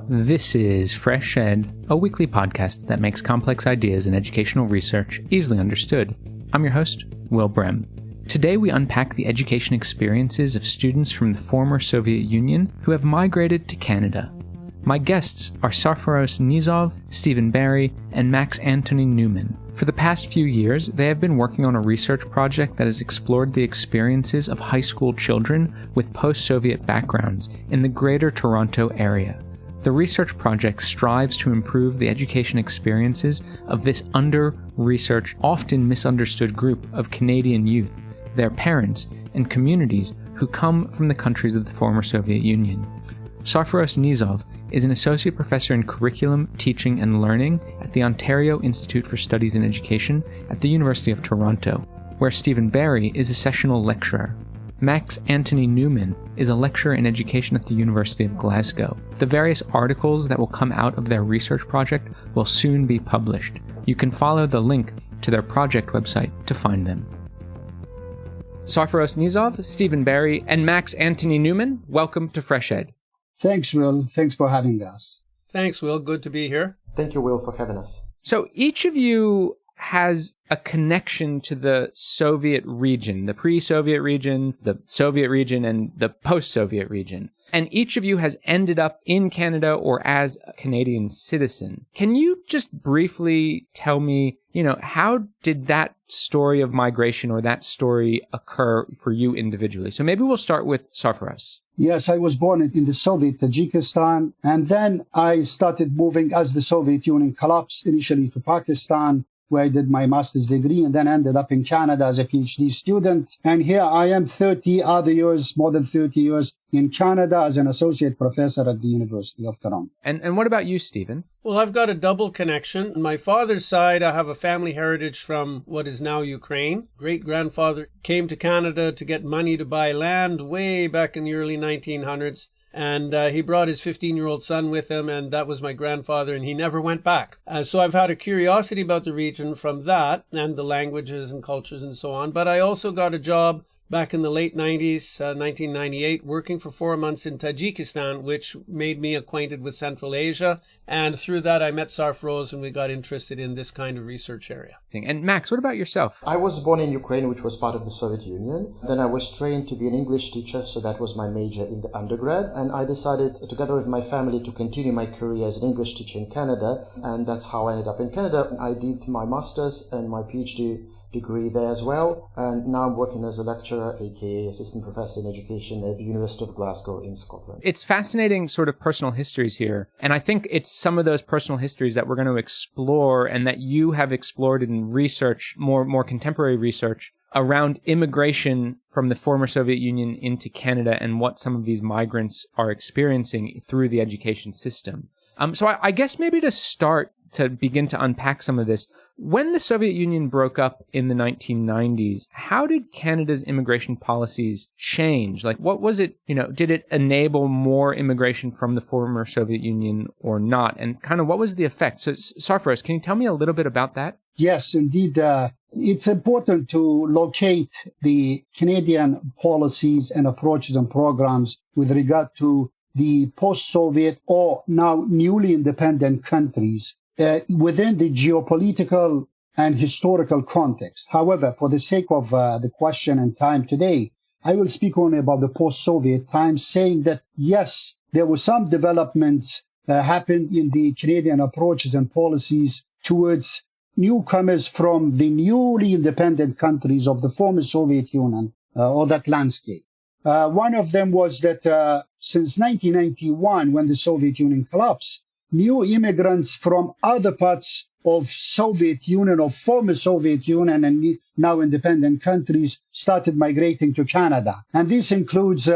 This is FreshEd, a weekly podcast that makes complex ideas in educational research easily understood. I'm your host, Will Brehm. Today we unpack the education experiences of students from the former Soviet Union who have migrated to Canada. My guests are Sarfaroz Niyozov, Stephen Bahry, and Max Antony-Newman. For the past few years, they have been working on a research project that has explored the experiences of high school children with post-Soviet backgrounds in the Greater Toronto area. The research project strives to improve the education experiences of this under-researched, often misunderstood group of Canadian youth, their parents, and communities who come from the countries of the former Soviet Union. Sarfaroz Niyozov is an associate professor in curriculum, teaching, and learning at the Ontario Institute for Studies in Education at the University of Toronto, where Stephen Bahry is a sessional lecturer. Max Antony-Newman is a lecturer in education at the University of Glasgow. The various articles that will come out of their research project will soon be published. You can follow the link to their project website to find them. Sarfaroz Niyozov, Stephen Bahry, and Max Antony-Newman, welcome to FreshEd. Thanks, Will. Thanks for having us. Thanks, Will. Good to be here. Thank you, Will, for having us. So each of you has a connection to the Soviet region, the pre-Soviet region, the Soviet region, and the post-Soviet region. And each of you has ended up in Canada or as a Canadian citizen. Can you just briefly tell me, how did that story of migration or that story occur for you individually? So maybe we'll start with Sarfaroz. Yes, I was born in the Soviet Tajikistan, and then I started moving as the Soviet Union collapsed, initially to Pakistan, where I did my master's degree, and then ended up in Canada as a PhD student. And here I am more than 30 years in Canada as an associate professor at the University of Toronto. And what about you, Stephen? Well, I've got a double connection. On my father's side, I have a family heritage from what is now Ukraine. Great-grandfather came to Canada to get money to buy land way back in the early 1900s. And he brought his 15-year-old son with him, and that was my grandfather, and he never went back. So I've had a curiosity about the region from that, and the languages and cultures and so on. But I also got a job back in the late 90s, 1998, working for 4 months in Tajikistan, which made me acquainted with Central Asia. And through that, I met Sarfaroz, and we got interested in this kind of research area. And Max, what about yourself? I was born in Ukraine, which was part of the Soviet Union. Then I was trained to be an English teacher, so that was my major in the undergrad. And I decided, together with my family, to continue my career as an English teacher in Canada. And that's how I ended up in Canada. I did my master's and my PhD degree there as well, and now I'm working as a lecturer, aka assistant professor in education at the University of Glasgow in Scotland. It's fascinating sort of personal histories here, and I think it's some of those personal histories that we're going to explore and that you have explored in research, more contemporary research, around immigration from the former Soviet Union into Canada and what some of these migrants are experiencing through the education system. So I guess maybe to begin to unpack some of this, when the Soviet Union broke up in the 1990s, how did Canada's immigration policies change? Like, what was it, did it enable more immigration from the former Soviet Union or not? And kind of what was the effect? So, Sarfaroz, can you tell me a little bit about that? Yes, indeed. It's important to locate the Canadian policies and approaches and programs with regard to the post-Soviet or now newly independent countries within the geopolitical and historical context. However, for the sake of the question and time today, I will speak only about the post-Soviet times, saying that, yes, there were some developments happened in the Canadian approaches and policies towards newcomers from the newly independent countries of the former Soviet Union or that landscape. One of them was that since 1991, when the Soviet Union collapsed, new immigrants from other parts of Soviet Union or former Soviet Union and now independent countries started migrating to Canada. And this includes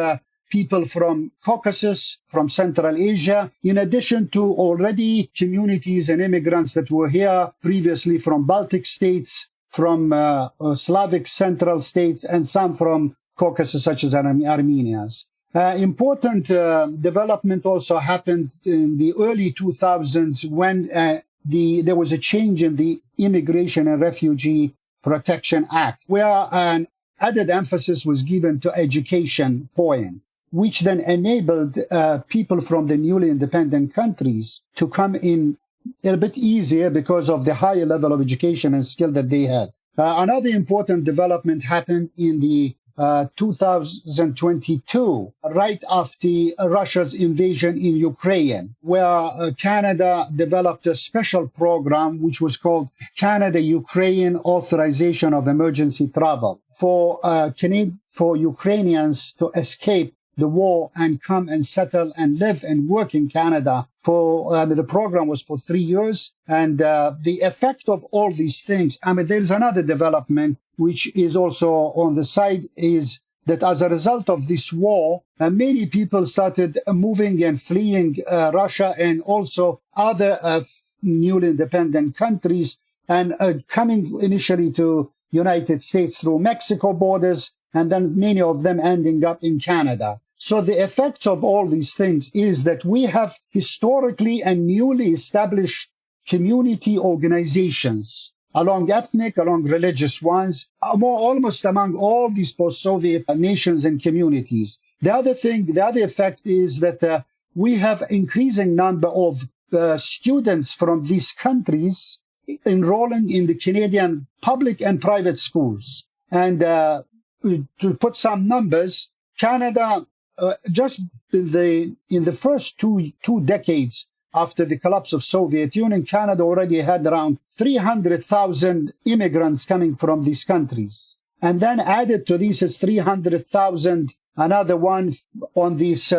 people from Caucasus, from Central Asia, in addition to already communities and immigrants that were here previously from Baltic states, from Slavic central states, and some from Caucasus, such as Armenians. Important development also happened in the early 2000s when there was a change in the Immigration and Refugee Protection Act, where an added emphasis was given to education point. which then enabled people from the newly independent countries to come in a bit easier because of the higher level of education and skill that they had. Another important development happened in the 2022, right after Russia's invasion in Ukraine, where Canada developed a special program which was called Canada-Ukraine Authorization of Emergency Travel for Ukrainians to escape the war and come and settle and live and work in Canada. The program was for 3 years, and the effect of all these things. There's another development which is also on the side, is that as a result of this war, many people started moving and fleeing Russia and also other newly independent countries, and coming initially to United States through Mexico borders, and then many of them ending up in Canada. So the effects of all these things is that we have historically and newly established community organizations, along ethnic, along religious ones, almost among all these post-Soviet nations and communities. The other effect is that we have increasing number of students from these countries enrolling in the Canadian public and private schools. And to put some numbers, Canada, just in the first two decades after the collapse of Soviet Union, Canada already had around 300,000 immigrants coming from these countries. And then added to these is 300,000, another one on this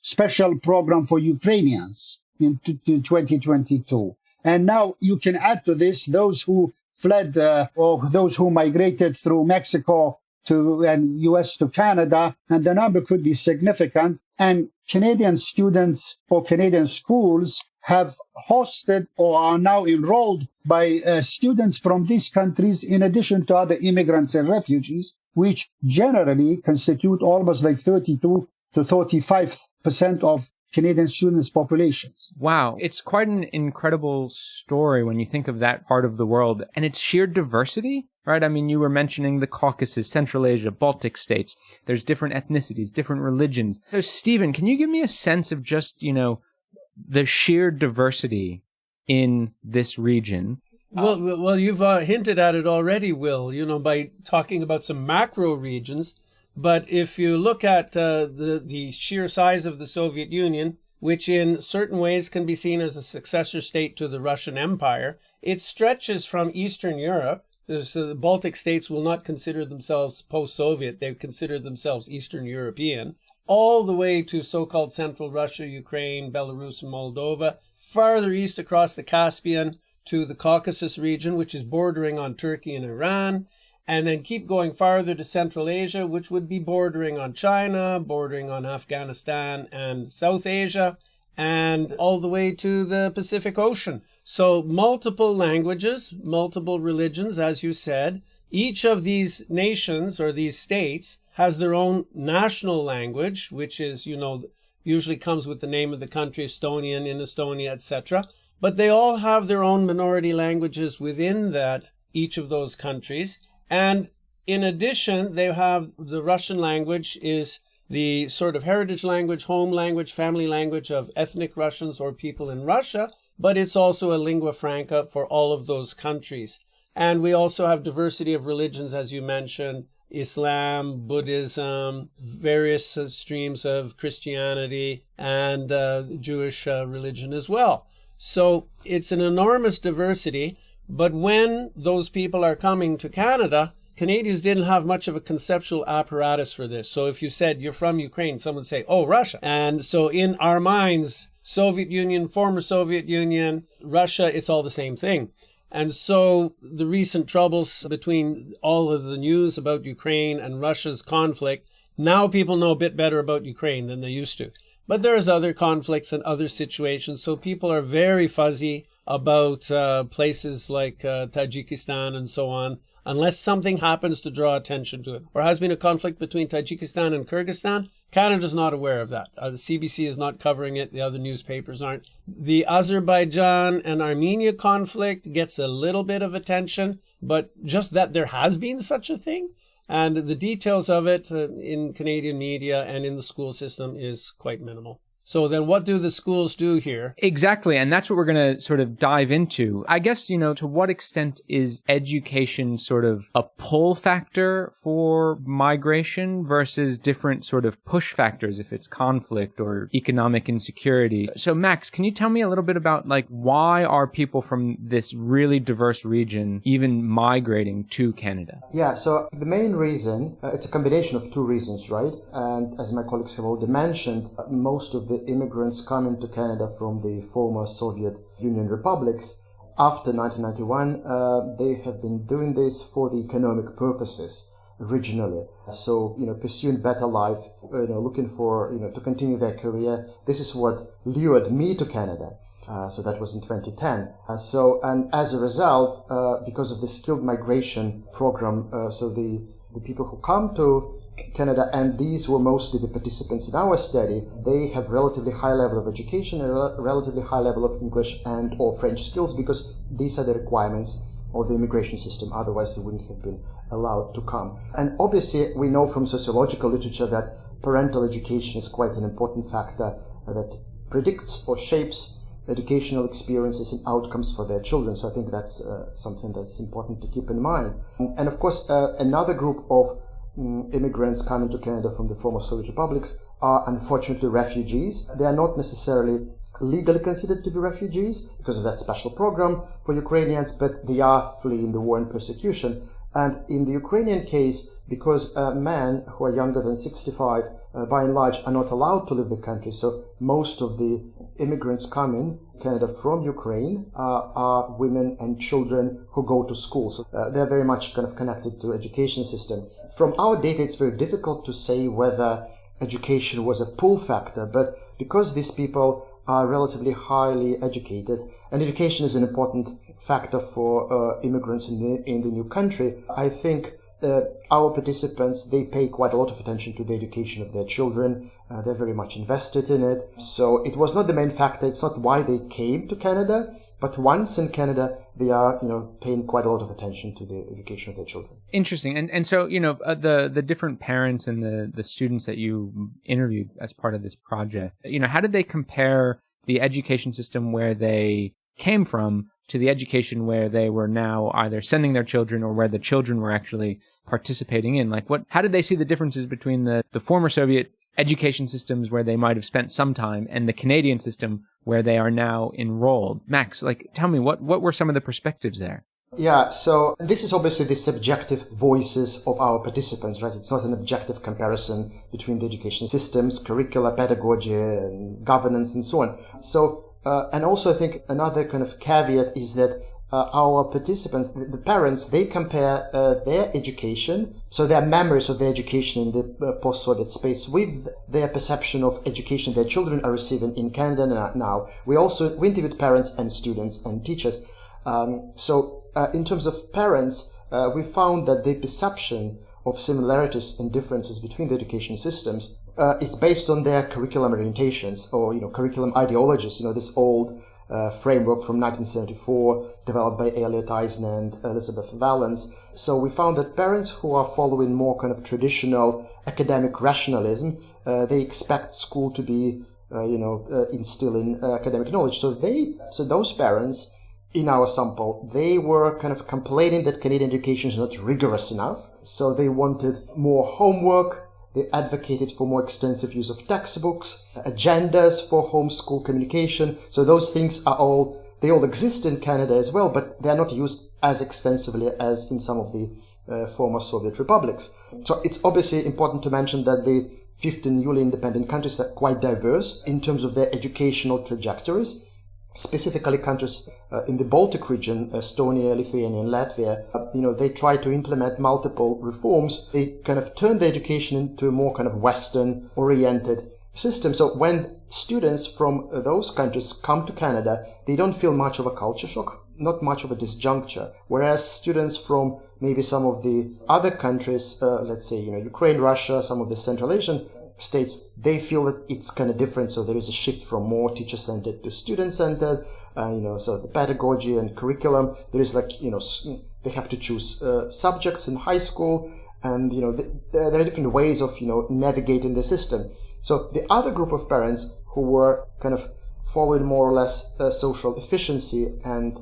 special program for Ukrainians in 2022. And now you can add to this those who fled or those who migrated through Mexico and U.S. to Canada, and the number could be significant. And Canadian students or Canadian schools have hosted or are now enrolled by students from these countries, in addition to other immigrants and refugees, which generally constitute almost like 32 to 35% of Canadian students' populations. Wow. It's quite an incredible story when you think of that part of the world and its sheer diversity, right? You were mentioning the Caucasus, Central Asia, Baltic states. There's different ethnicities, different religions. So, Stephen, can you give me a sense of just, the sheer diversity in this region? Well, you've hinted at it already, Will, by talking about some macro regions. But if you look at the sheer size of the Soviet Union, which in certain ways can be seen as a successor state to the Russian Empire, it stretches from Eastern Europe. So the Baltic states will not consider themselves post-Soviet. They consider themselves Eastern European, all the way to so-called Central Russia, Ukraine, Belarus, and Moldova, farther east across the Caspian to the Caucasus region, which is bordering on Turkey and Iran, and then keep going farther to Central Asia, which would be bordering on China, bordering on Afghanistan and South Asia, and all the way to the Pacific Ocean. So multiple languages, multiple religions, as you said. Each of these nations or these states has their own national language, which is, usually comes with the name of the country, Estonian, in Estonia, etc. But they all have their own minority languages within that, each of those countries. And in addition, they have the Russian language is the sort of heritage language, home language, family language of ethnic Russians or people in Russia, but it's also a lingua franca for all of those countries. And we also have diversity of religions, as you mentioned, Islam, Buddhism, various streams of Christianity, and Jewish religion as well. So it's an enormous diversity. But when those people are coming to Canada, Canadians didn't have much of a conceptual apparatus for this. So if you said you're from Ukraine, someone would say, oh, Russia. And so in our minds, Soviet Union, former Soviet Union, Russia, it's all the same thing. And so the recent troubles between all of the news about Ukraine and Russia's conflict, now people know a bit better about Ukraine than they used to. But there's other conflicts and other situations, so people are very fuzzy about places like Tajikistan and so on, unless something happens to draw attention to it. Or has been a conflict between Tajikistan and Kyrgyzstan. Canada's not aware of that. The CBC is not covering it. The other newspapers aren't. The Azerbaijan and Armenia conflict gets a little bit of attention, but just that there has been such a thing And the details of it in Canadian media and in the school system is quite minimal. So then what do the schools do here? Exactly. And that's what we're going to sort of dive into. I guess, to what extent is education sort of a pull factor for migration versus different sort of push factors if it's conflict or economic insecurity? So Max, can you tell me a little bit about why are people from this really diverse region even migrating to Canada? Yeah, so the main reason, it's a combination of two reasons, right? And as my colleagues have already mentioned, most of the immigrants coming to Canada from the former Soviet Union republics after 1991, they have been doing this for the economic purposes originally. So, pursuing better life, looking for, to continue their career. This is what lured me to Canada. So that was in 2010. And as a result, because of the skilled migration program, so the people who come to Canada, and these were mostly the participants in our study, they have relatively high level of education and relatively high level of English and or French skills, because these are the requirements of the immigration system. Otherwise, they wouldn't have been allowed to come. And obviously, we know from sociological literature that parental education is quite an important factor that predicts or shapes educational experiences and outcomes for their children. So I think that's something that's important to keep in mind. And of course, another group of immigrants coming to Canada from the former Soviet republics are unfortunately refugees. They are not necessarily legally considered to be refugees because of that special program for Ukrainians, but they are fleeing the war and persecution. And in the Ukrainian case, because men who are younger than 65, by and large, are not allowed to leave the country, so most of the immigrants coming Canada from Ukraine are women and children who go to school. So they're very much kind of connected to education system. From our data, it's very difficult to say whether education was a pull factor, but because these people are relatively highly educated, and education is an important factor for immigrants in the new country, I think our participants, they pay quite a lot of attention to the education of their children. They're very much invested in it. So it was not the main factor. It's not why they came to Canada, but once in Canada, they are, paying quite a lot of attention to the education of their children. Interesting. And so, the different parents and the students that you interviewed as part of this project, how did they compare the education system where they came from to the education where they were now either sending their children or where the children were actually participating in? How did they see the differences between the former Soviet education systems where they might have spent some time and the Canadian system where they are now enrolled? Max, tell me, what were some of the perspectives there? Yeah, so this is obviously the subjective voices of our participants, right? It's not an objective comparison between the education systems, curricula, pedagogy, and governance, and so on. So, and also I think another kind of caveat is that our participants, the parents, they compare their education, so their memories of their education in the post-Soviet space with their perception of education their children are receiving in Canada now. We interviewed parents and students and teachers. In terms of parents, we found that the perception of similarities and differences between the education systems is based on their curriculum orientations or, curriculum ideologies, this old framework from 1974 developed by Elliot Eisen and Elizabeth Valens. So we found that parents who are following more kind of traditional academic rationalism, they expect school to be, instilling academic knowledge. So those parents in our sample, they were kind of complaining that Canadian education is not rigorous enough. So they wanted more homework. They advocated for more extensive use of textbooks, agendas for homeschool communication. So those things they all exist in Canada as well, but they are not used as extensively as in some of the former Soviet republics. So it's obviously important to mention that the 15 newly independent countries are quite diverse in terms of their educational trajectories. Specifically, countries in the Baltic region, Estonia, Lithuania, and Latvia, they try to implement multiple reforms. They kind of turn the education into a more kind of Western-oriented system. So when students from those countries come to Canada, they don't feel much of a culture shock, not much of a disjuncture. Whereas students from maybe some of the other countries, let's say, Ukraine, Russia, some of the Central Asian states, they feel that it's kind of different. So there is a shift from more teacher-centered to student-centered, so the pedagogy and curriculum, there is they have to choose subjects in high school, And, there are different ways of, navigating the system. So the other group of parents who were kind of following more or less social efficiency and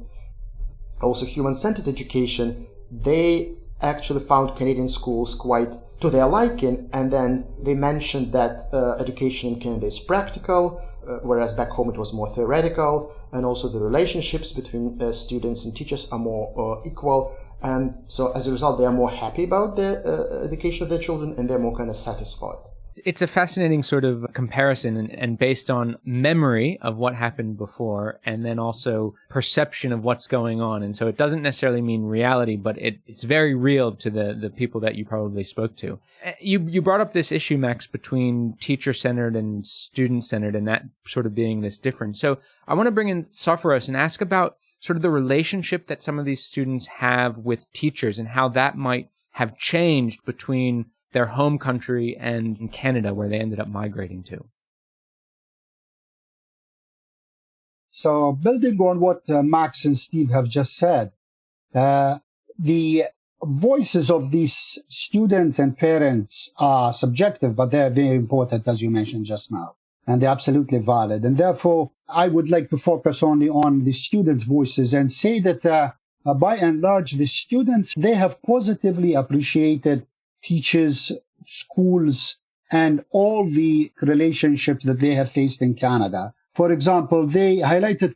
also human-centered education, they actually found Canadian schools quite to their liking, and then they mentioned that education in Canada is practical, whereas back home it was more theoretical, and also the relationships between students and teachers are more equal, and so as a result they are more happy about the education of their children, and they're more kind of satisfied. It's a fascinating sort of comparison and based on memory of what happened before and then also perception of what's going on. And so it doesn't necessarily mean reality, but it's very real to the people that you probably spoke to. You brought up this issue, Max, between teacher-centered and student-centered and that sort of being this difference. So I want to bring in Sarfaroz and ask about sort of the relationship that some of these students have with teachers and how that might have changed between their home country and in Canada, where they ended up migrating to. So building on what Max and Steve have just said, the voices of these students and parents are subjective, but they're very important, as you mentioned just now, and they're absolutely valid. And therefore, I would like to focus only on the students' voices and say that by and large, the students, they have positively appreciated teachers, schools, and all the relationships that they have faced in Canada. For example, they highlighted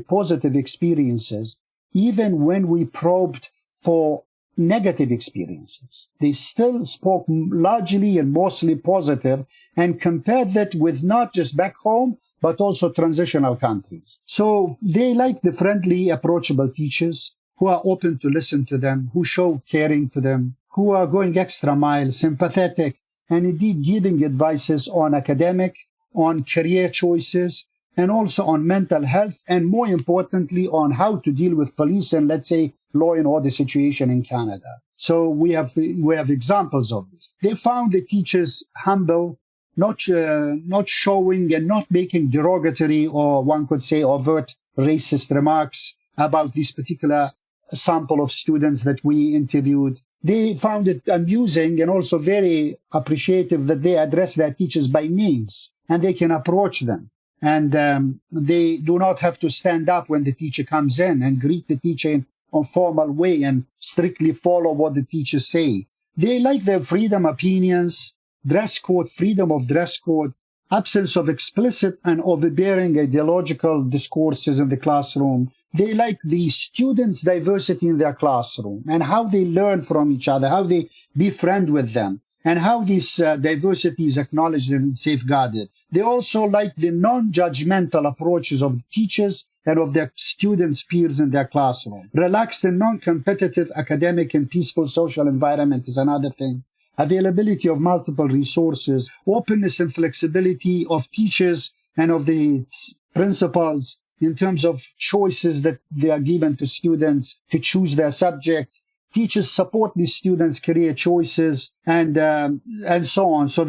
positive experiences, even when we probed for negative experiences. They still spoke largely and mostly positive and compared that with not just back home, but also transitional countries. So they like the friendly, approachable teachers who are open to listen to them, who show caring to them, who are going extra mile, sympathetic, and indeed giving advices on academic, on career choices, and also on mental health, and more importantly, on how to deal with police and, let's say, law and order situation in Canada. So we have examples of this. They found the teachers humble, not showing and not making derogatory or one could say overt racist remarks about this particular sample of students that we interviewed. They found it amusing and also very appreciative that they address their teachers by names and they can approach them. And they do not have to stand up when the teacher comes in and greet the teacher in a formal way and strictly follow what the teachers say. They like their freedom opinions, dress code, freedom of dress code, absence of explicit and overbearing ideological discourses in the classroom. They like the students' diversity in their classroom and how they learn from each other, how they befriend with them, and how this diversity is acknowledged and safeguarded. They also like the non-judgmental approaches of the teachers and of their students' peers in their classroom. Relaxed and non-competitive academic and peaceful social environment is another thing. Availability of multiple resources, openness and flexibility of teachers and of the principals in terms of choices that they are given to students to choose their subjects. Teachers support these students' career choices and so on. So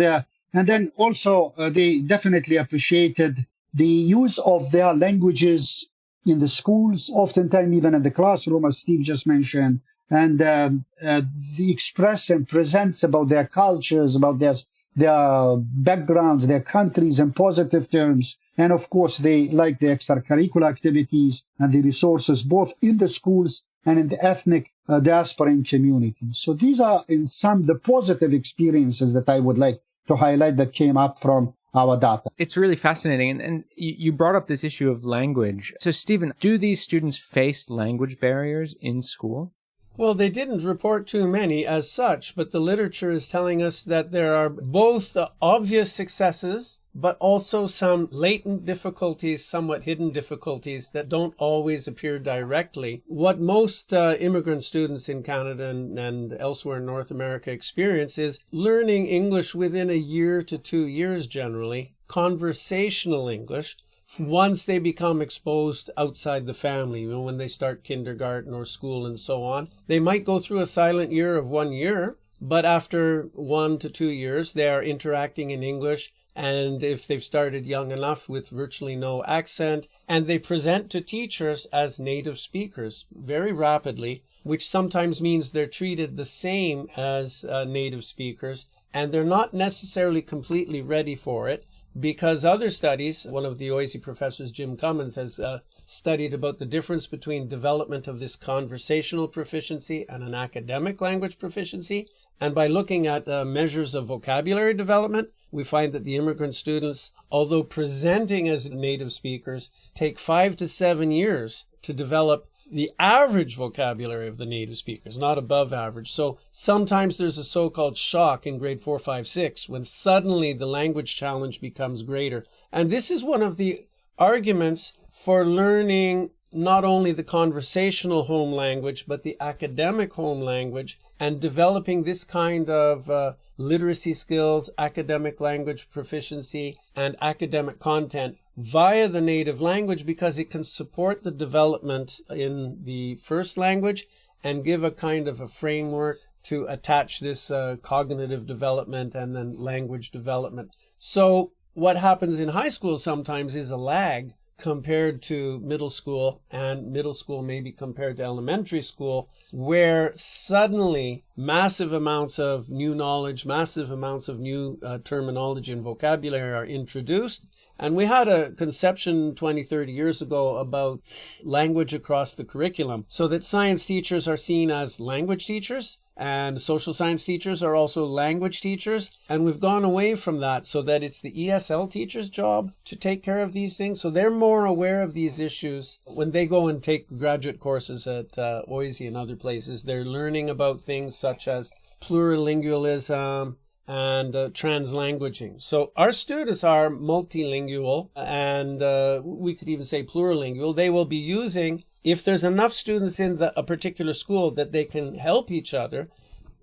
and then also they definitely appreciated the use of their languages in the schools, oftentimes even in the classroom, as Steve just mentioned, and the express and presents about their cultures, about their backgrounds, their countries in positive terms. And of course, they like the extracurricular activities and the resources both in the schools and in the ethnic diasporan community. So these are in some the positive experiences that I would like to highlight that came up from our data. It's really fascinating. And you brought up this issue of language. So Stephen, do these students face language barriers in school? Well, they didn't report too many as such, but the literature is telling us that there are both obvious successes, but also some latent difficulties, somewhat hidden difficulties that don't always appear directly. What most immigrant students in Canada and elsewhere in North America experience is learning English within a year to 2 years generally, conversational English, once they become exposed outside the family, when they start kindergarten or school and so on. They might go through a silent year of 1 year, but after 1 to 2 years, they are interacting in English, and if they've started young enough with virtually no accent, and they present to teachers as native speakers very rapidly, which sometimes means they're treated the same as native speakers, and they're not necessarily completely ready for it, because other studies, one of the OISE professors, Jim Cummins, has studied about the difference between development of this conversational proficiency and an academic language proficiency. And by looking at measures of vocabulary development, we find that the immigrant students, although presenting as native speakers, take 5 to 7 years to develop the average vocabulary of the native speakers, not above average. So sometimes there's a so-called shock in grade 4, 5, 6 when suddenly the language challenge becomes greater. And this is one of the arguments for learning not only the conversational home language, but the academic home language, and developing this kind of literacy skills, academic language proficiency, and academic content via the native language, because it can support the development in the first language and give a kind of a framework to attach this cognitive development and then language development. So what happens in high school sometimes is a lag compared to middle school, and middle school maybe compared to elementary school, where suddenly massive amounts of new knowledge, massive amounts of new terminology and vocabulary are introduced. And we had a conception 20, 30 years ago about language across the curriculum, so that science teachers are seen as language teachers, and social science teachers are also language teachers. And we've gone away from that so that it's the ESL teacher's job to take care of these things. So they're more aware of these issues when they go and take graduate courses at OISE and other places. They're learning about things such as plurilingualism and translanguaging. So our students are multilingual, and we could even say plurilingual. They will be using, if there's enough students in a particular school that they can help each other,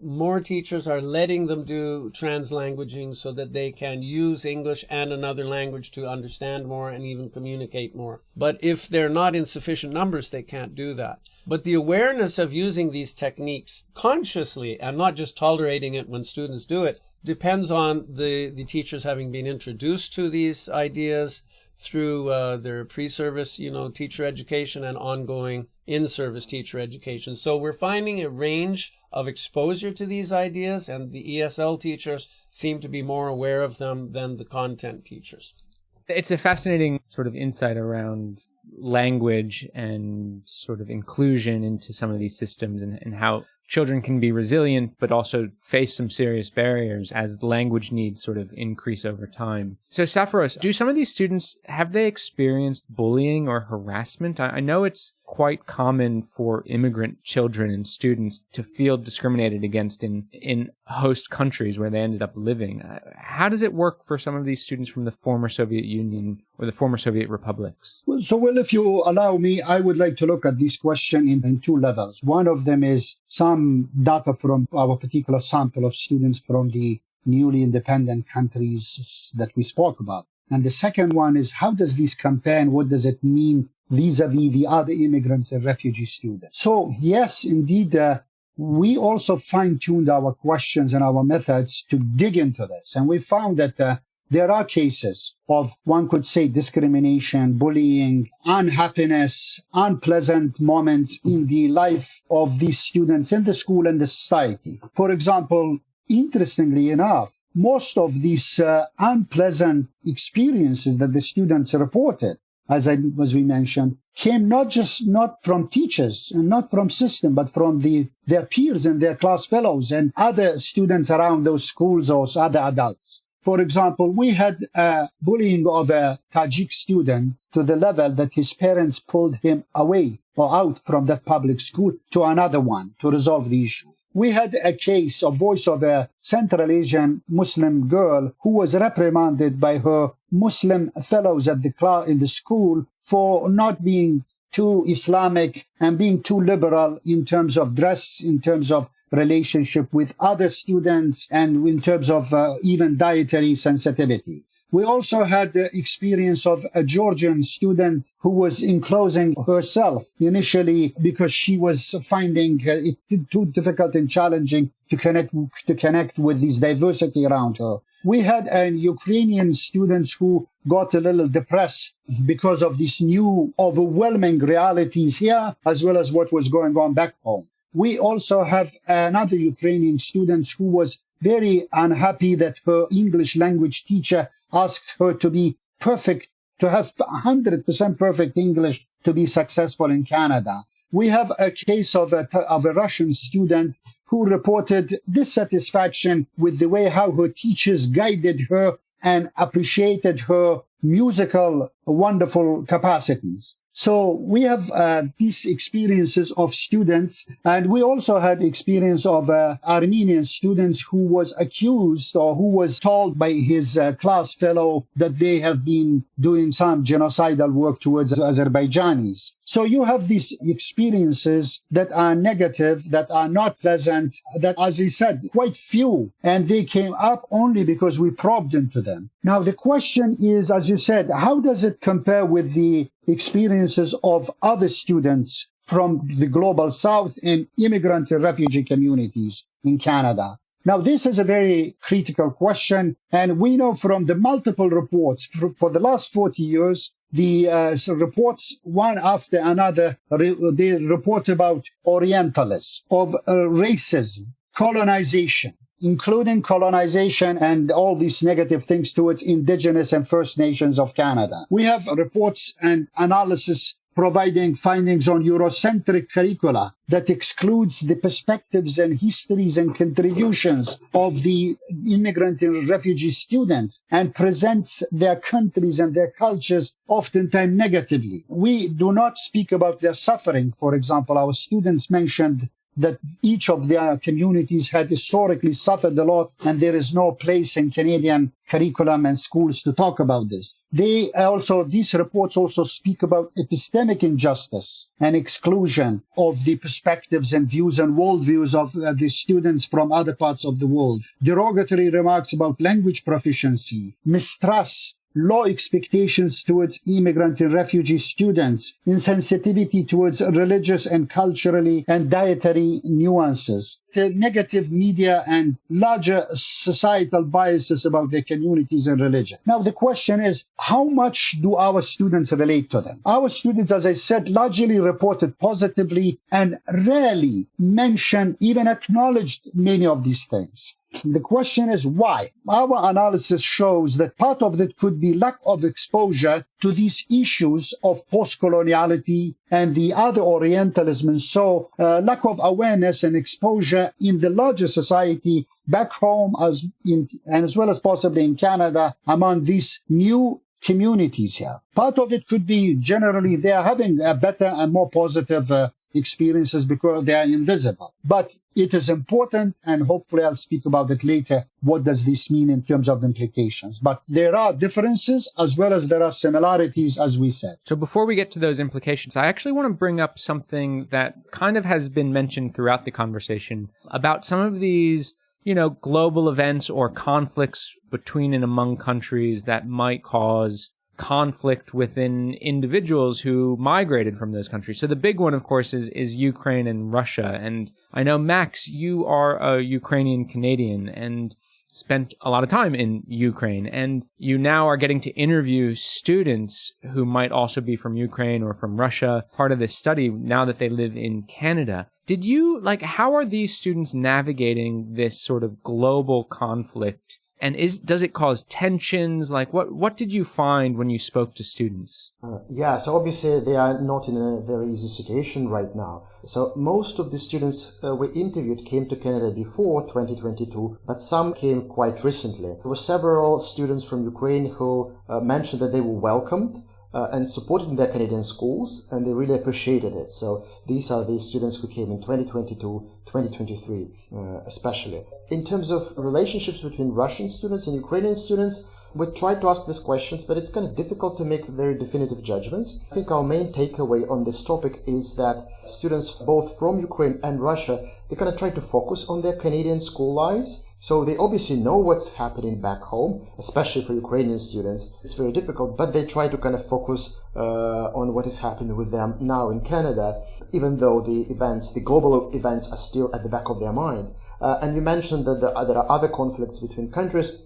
more teachers are letting them do translanguaging so that they can use English and another language to understand more and even communicate more. But if they're not in sufficient numbers, they can't do that. But the awareness of using these techniques consciously and not just tolerating it when students do it depends on the teachers having been introduced to these ideas through their pre-service, teacher education and ongoing in-service teacher education. So we're finding a range of exposure to these ideas, and the ESL teachers seem to be more aware of them than the content teachers. It's a fascinating sort of insight around language and sort of inclusion into some of these systems, and how children can be resilient, but also face some serious barriers as the language needs sort of increase over time. So Sarfaroz, do some of these students, have they experienced bullying or harassment? I know it's quite common for immigrant children and students to feel discriminated against in host countries where they ended up living. How does it work for some of these students from the former Soviet Union or the former Soviet republics? Well, if you allow me, I would like to look at this question in two levels. One of them is some data from our particular sample of students from the newly independent countries that we spoke about. And the second one is, how does this compare and what does it mean vis-a-vis the other immigrants and refugee students? So yes, indeed, we also fine-tuned our questions and our methods to dig into this. And we found that there are cases of, one could say, discrimination, bullying, unhappiness, unpleasant moments in the life of these students in the school and the society. For example, interestingly enough, most of these unpleasant experiences that the students reported, as we mentioned, came not from teachers and not from system, but from their peers and their class fellows and other students around those schools or other adults. For example, we had bullying of a Tajik student to the level that his parents pulled him away or out from that public school to another one to resolve the issue. We had a case of voice of a Central Asian Muslim girl who was reprimanded by her Muslim fellows at in the school for not being too Islamic and being too liberal in terms of dress, in terms of relationship with other students, and in terms of even dietary sensitivity. We also had the experience of a Georgian student who was enclosing herself initially because she was finding it too difficult and challenging to connect with this diversity around her. We had Ukrainian students who got a little depressed because of these new overwhelming realities here, as well as what was going on back home. We also have another Ukrainian student who was very unhappy that her English language teacher asked her to be perfect, to have 100% perfect English to be successful in Canada. We have a case of a Russian student who reported dissatisfaction with the way how her teachers guided her and appreciated her musical, wonderful capacities. So we have these experiences of students, and we also had experience of Armenian students who was accused or who was told by his class fellow that they have been doing some genocidal work towards Azerbaijanis. So you have these experiences that are negative, that are not pleasant, that, as I said, quite few, and they came up only because we probed into them. Now, the question is, as you said, how does it compare with the experiences of other students from the global south and immigrant and refugee communities in Canada? Now, this is a very critical question, and we know from the multiple reports for the last 40 years, the reports, one after another, they report about Orientalism, of racism, colonization, including colonization and all these negative things towards Indigenous and First Nations of Canada. We have reports and analysis providing findings on Eurocentric curricula that excludes the perspectives and histories and contributions of the immigrant and refugee students and presents their countries and their cultures oftentimes negatively. We do not speak about their suffering. For example, our students mentioned that each of their communities had historically suffered a lot, and there is no place in Canadian curriculum and schools to talk about this. These reports also speak about epistemic injustice and exclusion of the perspectives and views and worldviews of the students from other parts of the world. Derogatory remarks about language proficiency, mistrust, low expectations towards immigrant and refugee students, insensitivity towards religious and culturally and dietary nuances, the negative media and larger societal biases about their communities and religion. Now, the question is, how much do our students relate to them? Our students, as I said, largely reported positively and rarely mentioned, even acknowledged many of these things. The question is why? Our analysis shows that part of it could be lack of exposure to these issues of post-coloniality and the other Orientalism, and so lack of awareness and exposure in the larger society back home as well as possibly in Canada among these new communities here. Part of it could be generally they are having a better and more positive experiences because they are invisible. But it is important, and hopefully I'll speak about it later, what does this mean in terms of implications. But there are differences as well as there are similarities, as we said. So before we get to those implications, I actually want to bring up something that kind of has been mentioned throughout the conversation about some of these, global events or conflicts between and among countries that might cause conflict within individuals who migrated from those countries. So the big one, of course, is Ukraine and Russia. And I know, Max, you are a Ukrainian Canadian and spent a lot of time in Ukraine, and you now are getting to interview students who might also be from Ukraine or from Russia, part of this study now that they live in Canada. How are these students navigating this sort of global conflict? And does it cause tensions? What did you find when you spoke to students? So obviously they are not in a very easy situation right now. So most of the students we interviewed came to Canada before 2022, but some came quite recently. There were several students from Ukraine who mentioned that they were welcomed and supported in their Canadian schools, and they really appreciated it. So these are the students who came in 2022, 2023, especially. In terms of relationships between Russian students and Ukrainian students, we tried to ask these questions, but it's kind of difficult to make very definitive judgments. I think our main takeaway on this topic is that students both from Ukraine and Russia, they kind of try to focus on their Canadian school lives So they obviously know what's happening back home, especially for Ukrainian students. It's very difficult, but they try to kind of focus on what is happening with them now in Canada, even though the global events are still at the back of their mind. And you mentioned that there are other conflicts between countries.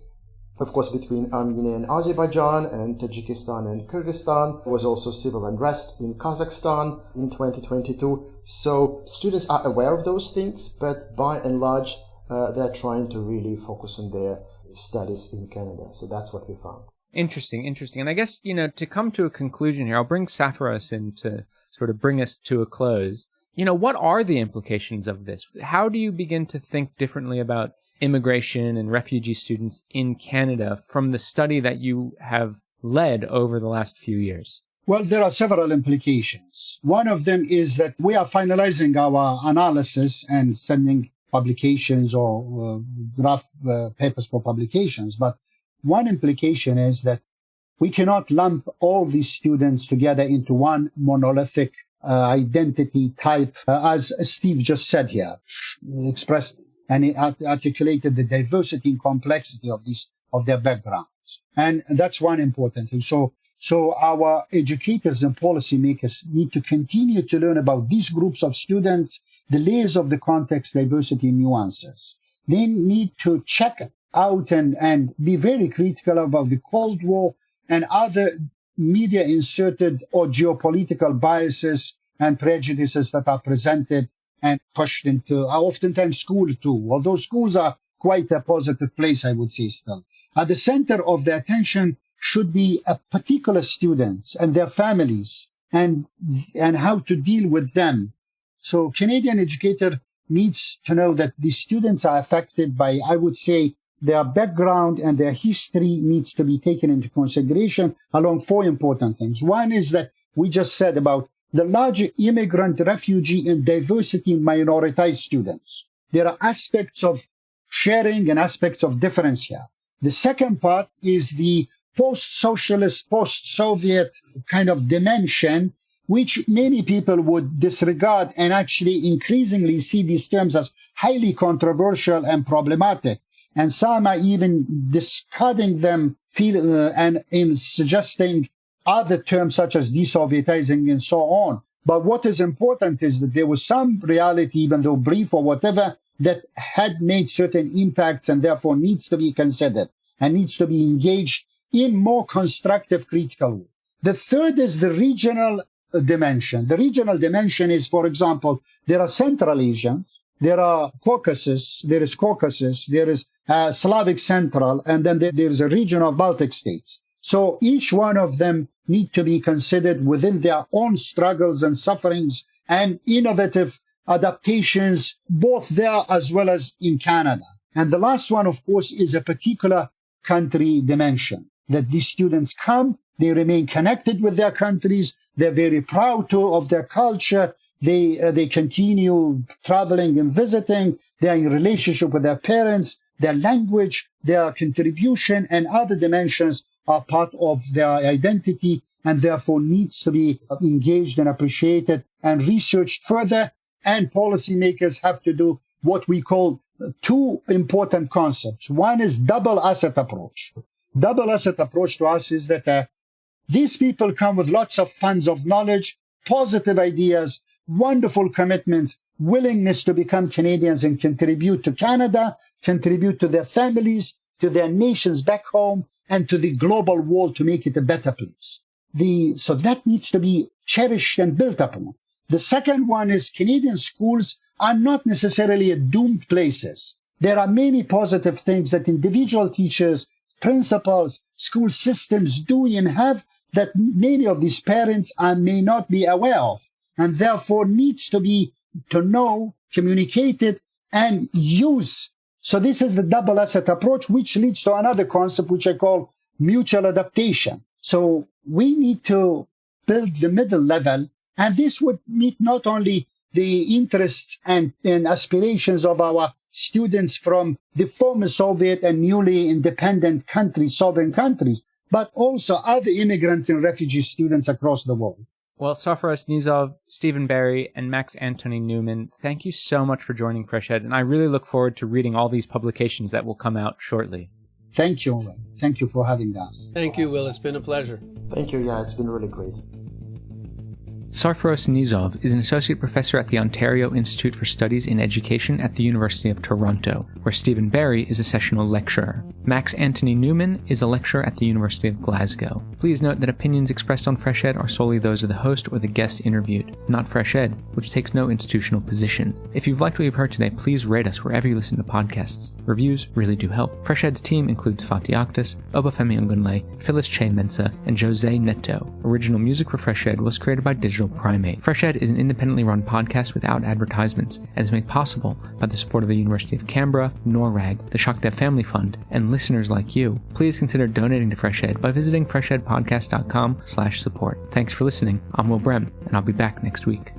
Of course, between Armenia and Azerbaijan and Tajikistan and Kyrgyzstan. There was also civil unrest in Kazakhstan in 2022. So students are aware of those things, but by and large, they're trying to really focus on their studies in Canada. So that's what we found. Interesting. And I guess, to come to a conclusion here, I'll bring Sarfaroz in to sort of bring us to a close. What are the implications of this? How do you begin to think differently about immigration and refugee students in Canada from the study that you have led over the last few years? Well, there are several implications. One of them is that we are finalizing our analysis and sending publications or draft papers for publications. But one implication is that we cannot lump all these students together into one monolithic identity type, as Steve just said here, expressed and articulated the diversity and complexity of their backgrounds. And that's one important thing. So our educators and policymakers need to continue to learn about these groups of students, the layers of the context, diversity, and nuances. They need to check out and be very critical about the Cold War and other media inserted or geopolitical biases and prejudices that are presented and pushed into oftentimes school too, although schools are quite a positive place, I would say still. At the center of the attention should be a particular students and their families and how to deal with them. So Canadian educator needs to know that the students are affected by, I would say, their background and their history needs to be taken into consideration along four important things. One is that we just said about the large immigrant, refugee, and diversity in minoritized students. There are aspects of sharing and aspects of difference here. The second part is the post-socialist, post-Soviet kind of dimension, which many people would disregard and actually increasingly see these terms as highly controversial and problematic. And some are even discarding them and in suggesting other terms such as desovietizing and so on. But what is important is that there was some reality, even though brief or whatever, that had made certain impacts and therefore needs to be considered and needs to be engaged in more constructive, critical way. The third is the regional dimension. The regional dimension is, for example, there are Central Asians, there are Caucasus, there is Slavic Central, and then there is a region of Baltic states. So each one of them need to be considered within their own struggles and sufferings and innovative adaptations, both there as well as in Canada. And the last one, of course, is a particular country dimension, that these students come, they remain connected with their countries, they're very proud of their culture, they continue traveling and visiting, they're in relationship with their parents, their language, their contribution, and other dimensions are part of their identity and therefore needs to be engaged and appreciated and researched further. And policymakers have to do what we call two important concepts. One is double asset approach. Double asset approach to us is that these people come with lots of funds of knowledge, positive ideas, wonderful commitments, willingness to become Canadians and contribute to Canada, contribute to their families, to their nations back home, and to the global world to make it a better place. So that needs to be cherished and built upon. The second one is Canadian schools are not necessarily doomed places. There are many positive things that individual teachers, principals, school systems do and have that many of these parents may not be aware of, and therefore needs to know, communicated, and use. So this is the double asset approach, which leads to another concept, which I call mutual adaptation. So we need to build the middle level, and this would meet not only the interests and aspirations of our students from the former Soviet and newly independent countries, sovereign countries, but also other immigrants and refugee students across the world. Well, Sarfaroz Niyozov, Stephen Bahry, and Max Antony-Newman, thank you so much for joining FreshEd, and I really look forward to reading all these publications that will come out shortly. Thank you, Will. Thank you for having us. Thank you, Will. It's been a pleasure. Thank you. Yeah, it's been really great. Sarfaroz Niyozov is an associate professor at the Ontario Institute for Studies in Education at the University of Toronto, where Stephen Bahry is a sessional lecturer. Max Antony-Newman is a lecturer at the University of Glasgow. Please note that opinions expressed on FreshEd are solely those of the host or the guest interviewed, not FreshEd, which takes no institutional position. If you've liked what you've heard today, please rate us wherever you listen to podcasts. Reviews really do help. FreshEd's team includes Fatih Akhtas, Obafemi Ongunle, Phyllis Che Mensa, and Jose Neto. Original music for FreshEd was created by Digital Primate. FreshEd is an independently run podcast without advertisements and is made possible by the support of the University of Canberra, NORAG, the Shockdev Family Fund, and listeners like you. Please consider donating to FreshEd by visiting freshedpodcast.com/support. Thanks for listening. I'm Will Brem, and I'll be back next week.